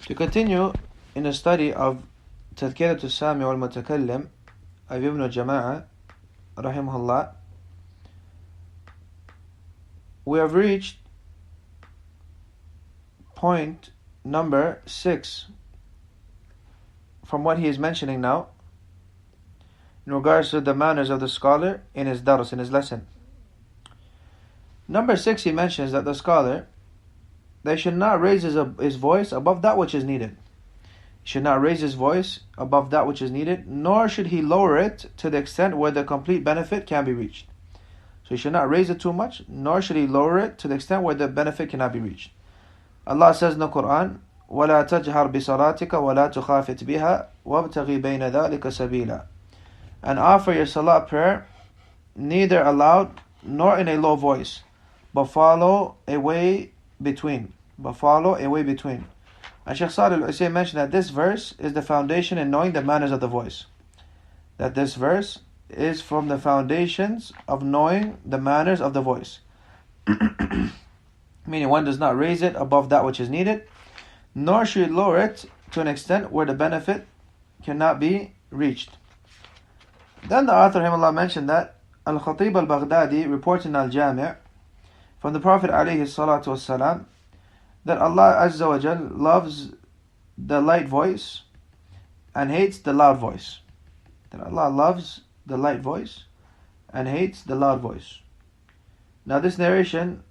To continue in the study of تذكرة السامع والمتكلم of Ibn Jamaah rahimahullah, we have reached point number 6 from what he is mentioning now in regards to the manners of the scholar in his dars, in his lesson. Number 6, he mentions that the scholar, they should not raise his voice above that which is needed. He should not raise his voice above that which is needed, nor should he lower it to the extent where the complete benefit can be reached. So he should not raise it too much, nor should he lower it to the extent where the benefit cannot be reached. Allah says in the Quran, وَلَا تَجْهَرْ بِصَلَاتِكَ وَلَا تُخَافِتْ بِهَا وَابْتَغِي بَيْنَ ذَلِكَ سَبِيلًا. And offer your salat prayer neither aloud nor in a low voice, but follow a way between. And Shaykh Salih al-Usayn mentioned that this verse is the foundation in knowing the manners of the voice. That this verse is from the foundations of knowing the manners of the voice. Meaning one does not raise it above that which is needed, nor should lower it to an extent where the benefit cannot be reached. Then the author rahimahullah mentioned that Al-Khatib al-Baghdadi reports in Al-Jami' from the Prophet alayhi salatu wassalam that Allah Azza wa Jal loves the light voice and hates the loud voice. That Allah loves the light voice and hates the loud voice. Now this narration,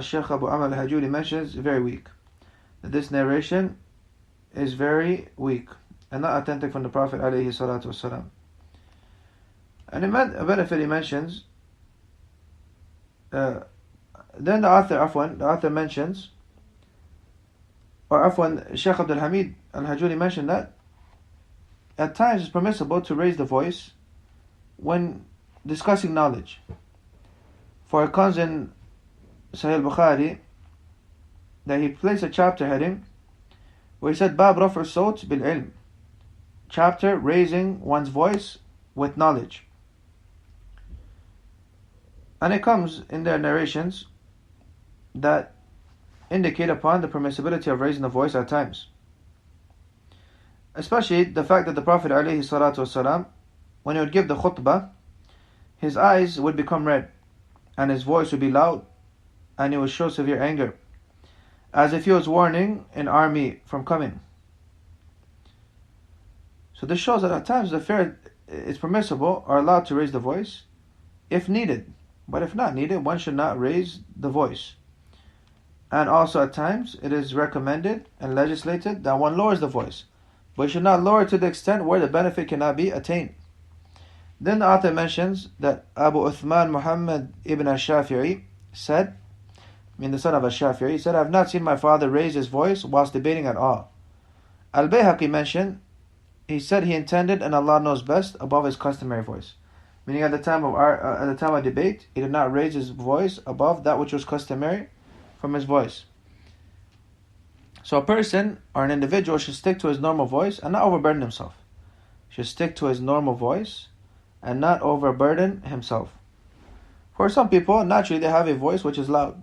Shaykh Abu Amr al-Hajuri mentions, is very weak. That this narration is very weak and not authentic from the Prophet alayhi salatu wassalam. And a benefit he mentions, then the author mentions, Shaykh Abdul Hamid al-Hajuri mentioned that at times it's permissible to raise the voice when discussing knowledge. For it comes in Sahih Bukhari that he placed a chapter heading where he said, Bab Raf'u Sawt bil Ilm, chapter raising one's voice with knowledge. And it comes in their narrations that indicate upon the permissibility of raising the voice at times. Especially the fact that the Prophet ﷺ, when he would give the khutbah, his eyes would become red, and his voice would be loud, and he would show severe anger, as if he was warning an army from coming. So this shows that at times it's permissible or allowed to raise the voice if needed. But if not needed, one should not raise the voice. And also at times it is recommended and legislated that one lowers the voice, but should not lower to the extent where the benefit cannot be attained. Then the author mentions that Abu Uthman Muhammad ibn al-Shafi'i said, the son of al-Shafi'i, said, I have not seen my father raise his voice whilst debating at all. Al-Bayhaqi mentioned, he said he intended, and Allah knows best, above his customary voice. Meaning at the time of debate, he did not raise his voice above that which was customary from his voice. So a person or an individual should stick to his normal voice and not overburden himself. Should stick to his normal voice and not overburden himself. For some people, naturally they have a voice which is loud,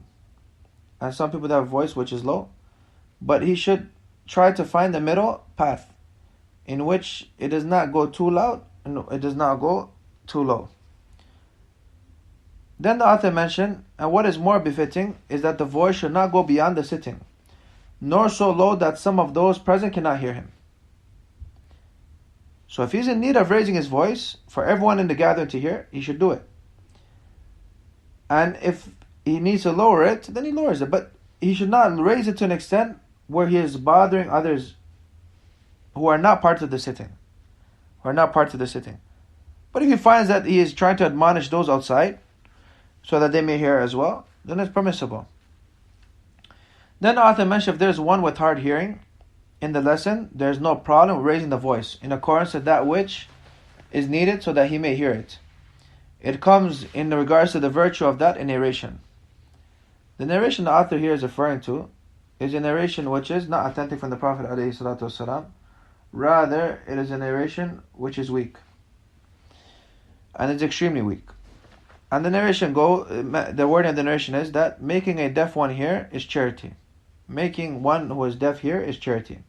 and some people have a voice which is low. But he should try to find the middle path in which it does not go too loud and it does not go too low. Then the author mentioned, and what is more befitting is that the voice should not go beyond the sitting, nor so low that some of those present cannot hear him. So if he's in need of raising his voice for everyone in the gathering to hear, he should do it. And if he needs to lower it, then he lowers it. But he should not raise it to an extent where he is bothering others who are not part of the sitting. But if he finds that he is trying to admonish those outside so that they may hear as well, then it's permissible. Then the author mentioned if there's one with hard hearing in the lesson, there's no problem with raising the voice in accordance to that which is needed so that he may hear it. It comes in regards to the virtue of that in narration. The narration the author here is referring to is a narration which is not authentic from the Prophet ﷺ. Rather, it is a narration which is weak. And it's extremely weak. And the wording of the narration is that making a deaf one hear is charity. Making one who is deaf hear is charity.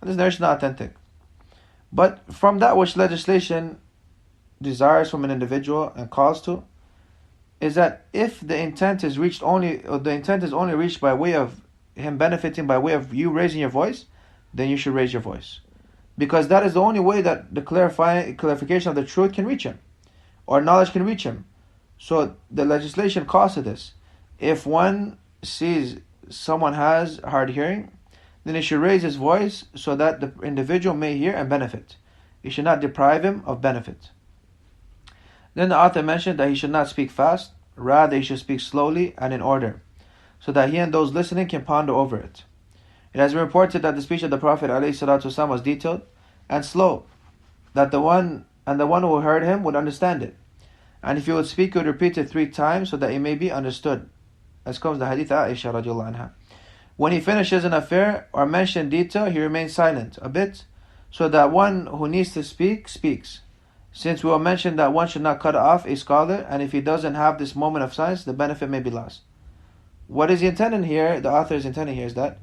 And this narration is not authentic. But from that which legislation desires from an individual and calls to, is that if the intent is reached only, or the intent is only reached by way of him benefiting by way of you raising your voice, then you should raise your voice. Because that is the only way that the clarification of the truth can reach him, or knowledge can reach him. So the legislation calls to this. If one sees someone has hard hearing, then he should raise his voice so that the individual may hear and benefit. He should not deprive him of benefit. Then the author mentioned that he should not speak fast, rather he should speak slowly and in order, so that he and those listening can ponder over it. It has been reported that the speech of the Prophet ﷺ was detailed and slow, that the one who heard him would understand it. And if he would speak, he would repeat it 3 times so that it may be understood. As comes the hadith Aisha radiallahu anha. When he finishes an affair or mentions detail, he remains silent a bit, so that one who needs to speak, speaks. Since we will mention that one should not cut off a scholar, and if he doesn't have this moment of silence, the benefit may be lost. What is intended here, the author is intending here, is that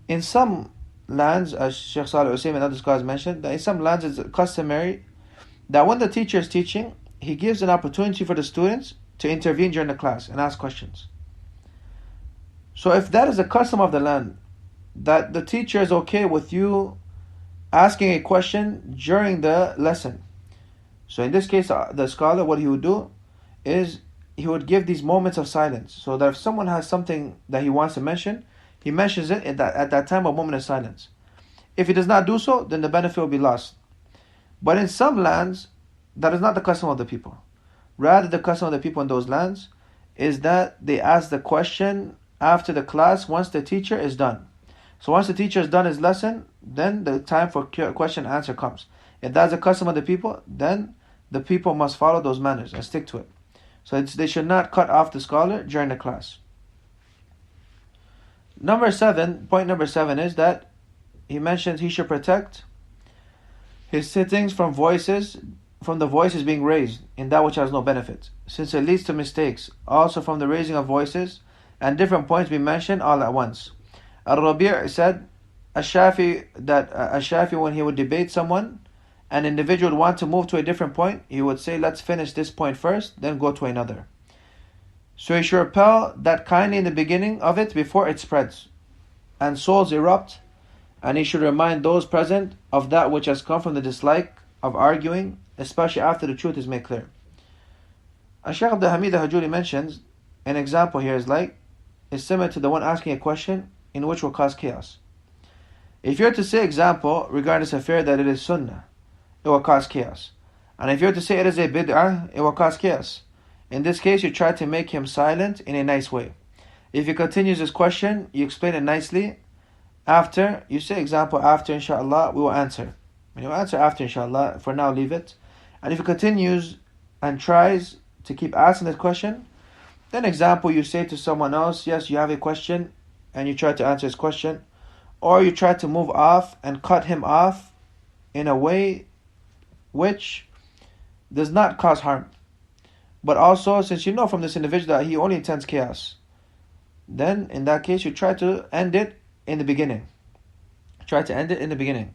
in some lands, as Sheikh Salih Hussein and other scholars mentioned, that in some lands it's customary that when the teacher is teaching, he gives an opportunity for the students to intervene during the class and ask questions. So if that is a custom of the land, that the teacher is okay with you asking a question during the lesson. So in this case, the scholar, what he would do is he would give these moments of silence, so that if someone has something that he wants to mention, he mentions it at that time of moment of silence. If he does not do so, then the benefit will be lost. But in some lands, that is not the custom of the people. Rather, the custom of the people in those lands is that they ask the question after the class once the teacher is done. So once the teacher has done his lesson, then the time for question and answer comes. If that's the custom of the people, then the people must follow those manners and stick to it. So they should not cut off the scholar during the class. Point number 7 is that he mentions he should protect his sittings from the voices being raised in that which has no benefit, since it leads to mistakes. Also from the raising of voices and different points be mentioned all at once. Al-Rabi' said, Ash-Shafi, when he would debate someone, an individual would want to move to a different point, he would say, let's finish this point first, then go to another. So he should repel that kindly in the beginning of it before it spreads, and souls erupt, and he should remind those present of that which has come from the dislike of arguing, especially after the truth is made clear. Shaykh Abdul Hamid al-Hajuri mentions, an example here is similar to the one asking a question in which will cause chaos. If you are to say, example, regarding this affair that it is sunnah, it will cause chaos. And if you are to say it is a bid'ah, it will cause chaos. In this case, you try to make him silent in a nice way. If he continues his question, you explain it nicely. After, you say, example, after inshallah, we will answer. When you answer after inshallah, for now leave it. And if he continues and tries to keep asking this question, then example, you say to someone else, yes, you have a question, and you try to answer his question. Or you try to move off and cut him off in a way which does not cause harm. But also, since you know from this individual that he only intends chaos, then in that case you try to end it in the beginning. Try to end it in the beginning,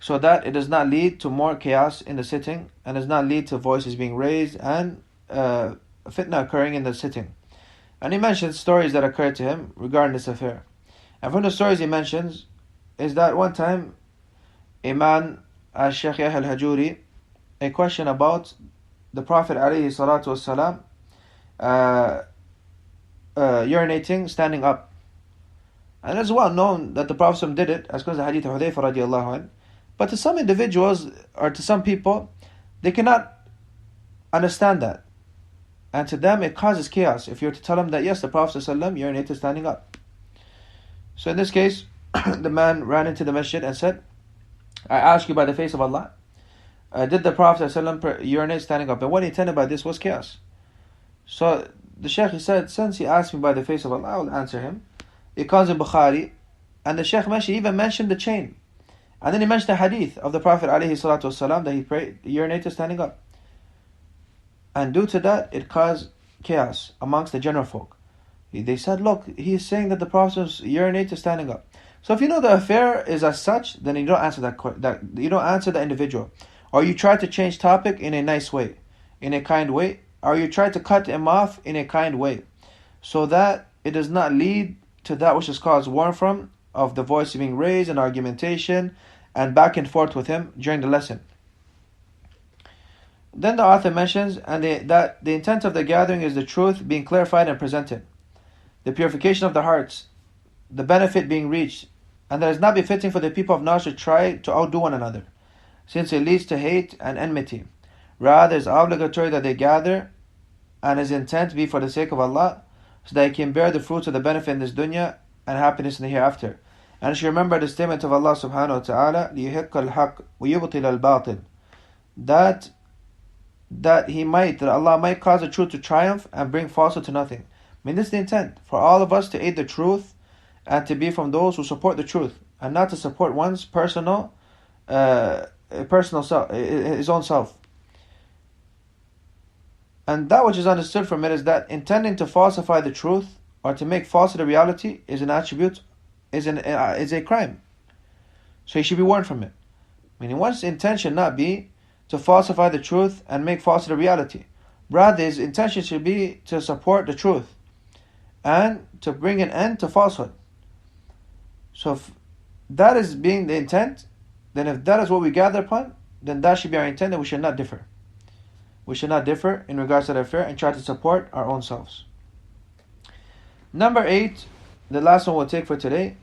so that it does not lead to more chaos in the sitting, and does not lead to voices being raised and fitna occurring in the sitting. And he mentions stories that occurred to him regarding this affair. And from the stories he mentions is that one time a man asked Shaykh al-Hajuri a question about the Prophet ﷺ urinating standing up. And it's well known that the Prophet did it, as comes the hadith of Hudayfa radiallahu anh. But to some individuals, or to some people, they cannot understand that. And to them it causes chaos if you're to tell them that yes, the Prophet ﷺ urinated standing up. So in this case, the man ran into the masjid and said, I ask you by the face of Allah, did the Prophet ﷺ urinate standing up? And what he intended by this was chaos. So the Shaykh said, since he asked me by the face of Allah, I will answer him. It comes in Bukhari, and the Shaykh even mentioned the chain. And then he mentioned the hadith of the Prophet ﷺ that he urinated standing up. And due to that, it caused chaos amongst the general folk. They said, look, he is saying that the Prophet urinated standing up. So if you know the affair is as such, then you don't answer that you don't answer the individual, or you try to change topic in a nice way, in a kind way, or you try to cut him off in a kind way, so that it does not lead to that which is caused warned from, of the voice being raised and argumentation and back and forth with him during the lesson. Then the author mentions that the intent of the gathering is the truth being clarified and presented, the purification of the hearts, the benefit being reached, and that it is not befitting for the people of knowledge to try to outdo one another, since it leads to hate and enmity. Rather, it is obligatory that they gather, and his intent be for the sake of Allah, so that he can bear the fruits of the benefit in this dunya and happiness in the hereafter. And should remember the statement of Allah subhanahu wa ta'ala, لِيُحِقَّ الْحَقِّ وَيُبْطِلَ الْبَاطِلِ, that Allah might cause the truth to triumph and bring falsehood to nothing. I mean, this is the intent, for all of us to aid the truth and to be from those who support the truth, and not to support one's personal self, his own self. And that which is understood from it is that intending to falsify the truth or to make false the reality is an attribute, is a crime. So he should be warned from it. Meaning one's intention not be to falsify the truth and make false the reality. Rather, his intention should be to support the truth and to bring an end to falsehood. So if that is being the intent, then if that is what we gather upon, then that should be our intent, and we should not differ. We should not differ in regards to the affair and try to support our own selves. Number 8, the last one we'll take for today,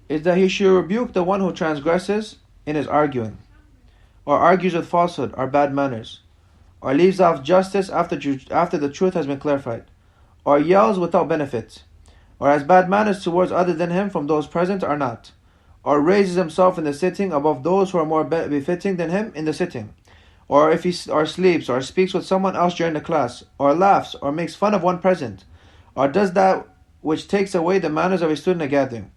is that he should rebuke the one who transgresses in his arguing, or argues with falsehood or bad manners, or leaves off justice after the truth has been clarified, or yells without benefit, or has bad manners towards other than him from those present or not, or raises himself in the sitting above those who are more befitting than him in the sitting, or if he sleeps or speaks with someone else during the class, or laughs or makes fun of one present, or does that which takes away the manners of a student in a gathering.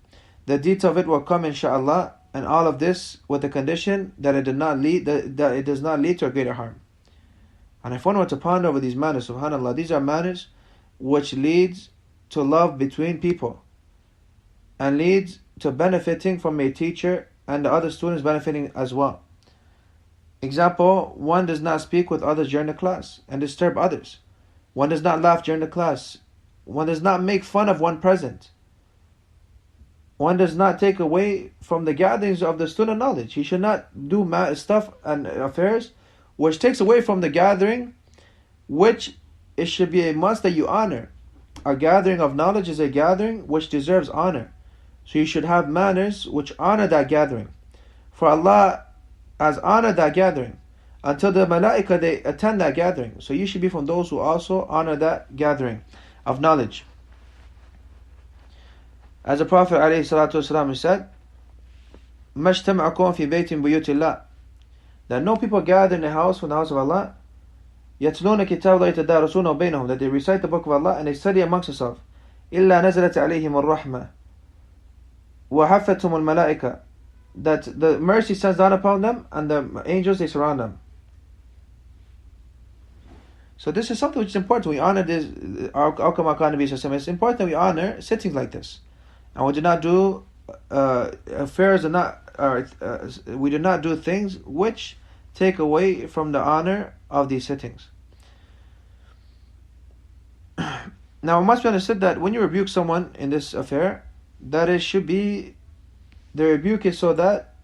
The detail of it will come inshaAllah, and all of this with the condition that it does not lead to a greater harm. And if one were to ponder over these manners, subhanAllah, these are manners which leads to love between people and leads to benefiting from a teacher and the other students benefiting as well. Example, one does not speak with others during the class and disturb others. One does not laugh during the class. One does not make fun of one present. One does not take away from the gatherings of the student knowledge. He should not do stuff and affairs which takes away from the gathering, which it should be a must that you honor. A gathering of knowledge is a gathering which deserves honor. So you should have manners which honor that gathering. For Allah has honored that gathering until the malaika they attend that gathering. So you should be from those who also honor that gathering of knowledge. As the Prophet ﷺ said, مَجْتَمَعَكُمْ فِي بَيْتٍ بُيُوتِ اللَّهِ, that no people gather in the house from the house of Allah, يَتْلُونَ كِتَابَ اللَّهِ يَتَدَارَسُونَهُ بَيْنَهُم, that they recite the book of Allah and they study amongst themselves. إِلَّا نَزَلَتْ عَلَيْهِمُ الرَّحْمَةِ وَحَفَّتْهُمُ الْمَلَائِكَةِ, that the mercy sends down upon them and the angels they surround them. So this is something which is important. We honor this. It's important that we honor sittings like this, and we do not do affairs we do not do things which take away from the honor of these sittings. Now it must be understood that when you rebuke someone in this affair, that it should be, the rebuke is so that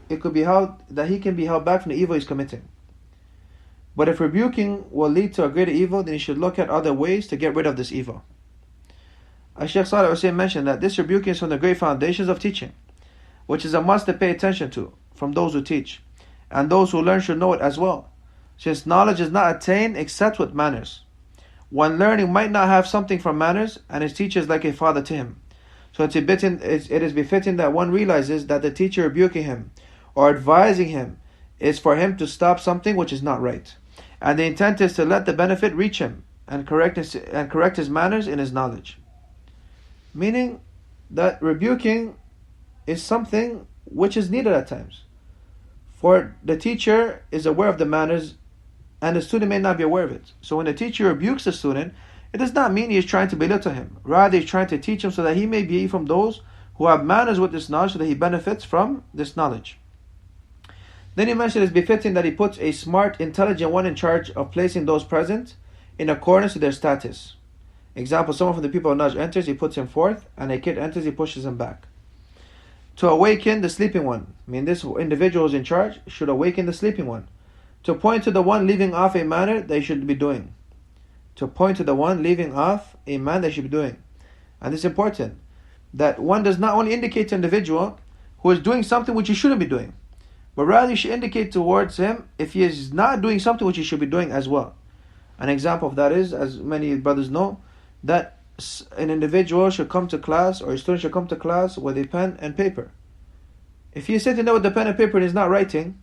it could be held, that he can be held back from the evil he's committing. But if rebuking will lead to a greater evil, then he should look at other ways to get rid of this evil. As Shaykh Salih Hussein mentioned, that this rebuking is from the great foundations of teaching, which is a must to pay attention to from those who teach, and those who learn should know it as well, since knowledge is not attained except with manners. One learning might not have something from manners, and his teacher is like a father to him. So it is befitting that one realizes that the teacher rebuking him or advising him is for him to stop something which is not right, and the intent is to let the benefit reach him and correct his manners in his knowledge. Meaning that rebuking is something which is needed at times, for the teacher is aware of the manners and the student may not be aware of it. So when the teacher rebukes the student, it does not mean he is trying to belittle him. Rather, he is trying to teach him so that he may be from those who have manners with this knowledge so that he benefits from this knowledge. Then he mentioned it's befitting that he puts a smart, intelligent one in charge of placing those present in accordance to their status. Example, someone from the people of Najd enters, he puts him forth, and a kid enters, he pushes him back. To awaken the sleeping one, I mean this individual who's in charge should awaken the sleeping one. To point to the one leaving off a manner they should be doing. To point to the one leaving off a man they should be doing. And it's important that one does not only indicate to an individual who is doing something which he shouldn't be doing, but rather you should indicate towards him if he is not doing something which he should be doing as well. An example of that is, as many brothers know, that an individual should come to class, or a student should come to class with a pen and paper. If he is sitting there with the pen and paper and he's not writing,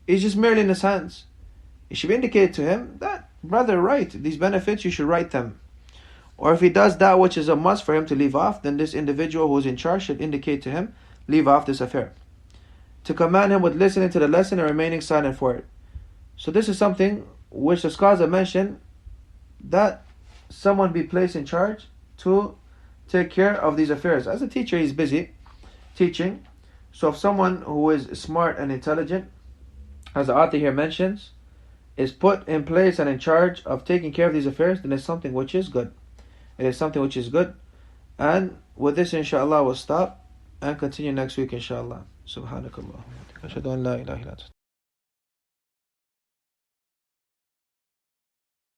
it's just merely in his hands, it should be indicated to him that, brother, write these benefits, you should write them. Or if he does that which is a must for him to leave off, then this individual who is in charge should indicate to him, leave off this affair. To command him with listening to the lesson and remaining silent for it. So this is something which the scholars have mentioned, that someone be placed in charge to take care of these affairs. As a teacher, he's busy teaching. So if someone who is smart and intelligent, as the author here mentions, is put in place and in charge of taking care of these affairs, then it's something which is good. It is something which is good. And with this, inshallah, we'll stop and continue next week, inshallah. Subhanakallah.